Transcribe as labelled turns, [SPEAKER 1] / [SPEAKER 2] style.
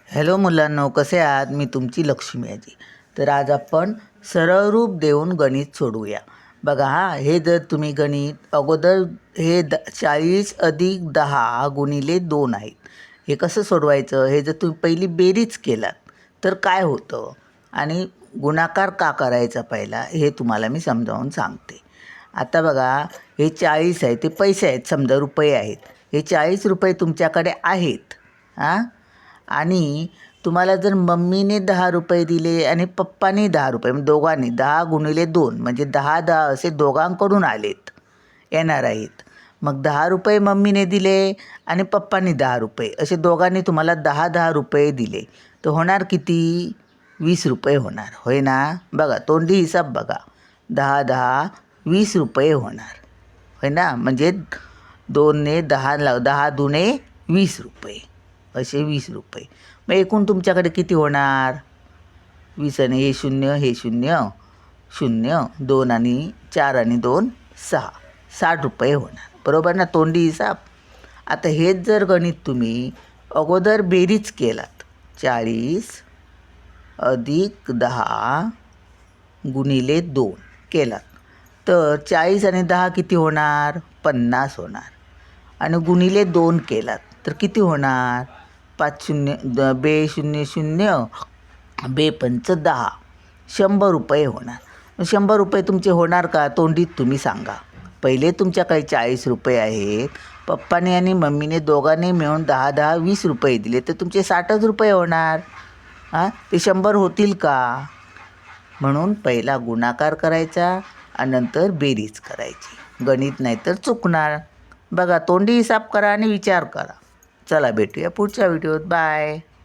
[SPEAKER 1] Hello मुलांनो, कसे आहात? मी तुमची लक्ष्मी आजी. तर आज आपण सरळ रूप देऊन गणित सोडवूया. बघा हे जर तुम्ही गणित अगोदर हे 40 अधिक 10 गुणिले 2 आहेत. हे कसं सोडवायचं? हे जर तुम्ही पहिली बेरीज केलात तर काय होतं आणि गुणाकार का करायचा पहिला हे तुम्हाला मी समजावून सांगते. आता बघा हे 40 आहे, ते पैसे आहेत, समजा रुपये आहेत. हे 40 रुपये तुमच्याकडे आहेत आणि तुम्हाला जर मम्मीने 10 रुपये दिले आणि पप्पाने 10 रुपये, म्हणजे दोघांनी 10 गुणिले 2 म्हणजे 10 असे दोघांकडून येणार आहेत. मग 10 रुपये मम्मीने दिले आणि पप्पानी 10 रुपये, असे दोघांनी तुम्हाला 10 रुपये दिले, तर होणार किती? 20 रुपये होणार, होय ना? बघा तोंडी हिसाब बघा, 20 होणार, होय ना? म्हणजे 2ने 10 दुने 20 रुपये, असे 20 रुपये. मग एकूण तुमच्याकडे किती होणार? 20 आणि हे शून्य, हे शून्य, शून्य, 2 आणि 4 आणि 2 6, 60 रुपये होणार, बरोबर ना? तोंडी हिसाब. आता हेच जर गणित तुम्ही अगोदर बेरीज केलात, 40 अधिक 10 गुणिले 2 केलात, तर 40 आणि 10 किती होणार? 50 होणार. आणि गुणिले 2 केलात तर किती होणार? 5 शून्य बे शून्य शून्य बे पंच 10, 100 रुपये होणार. 100 रुपये तुमचे होणार का? तोंडीत तुम्ही सांगा. पहिले तुमच्याकडे 40 रुपये आहेत, पप्पाने आणि मम्मीने दोघांनी मिळून 20 रुपये दिले, तर तुमचे 60च रुपये होणार. ते 100 होतील का? म्हणून पहिला गुणाकार करायचा आणि नंतर बेरीज करायची. गणित नाही तर चुकणार. बघा तोंडी हिसाब करा आणि विचार करा. चला भेटूया पुढच्या व्हिडिओत. बाय.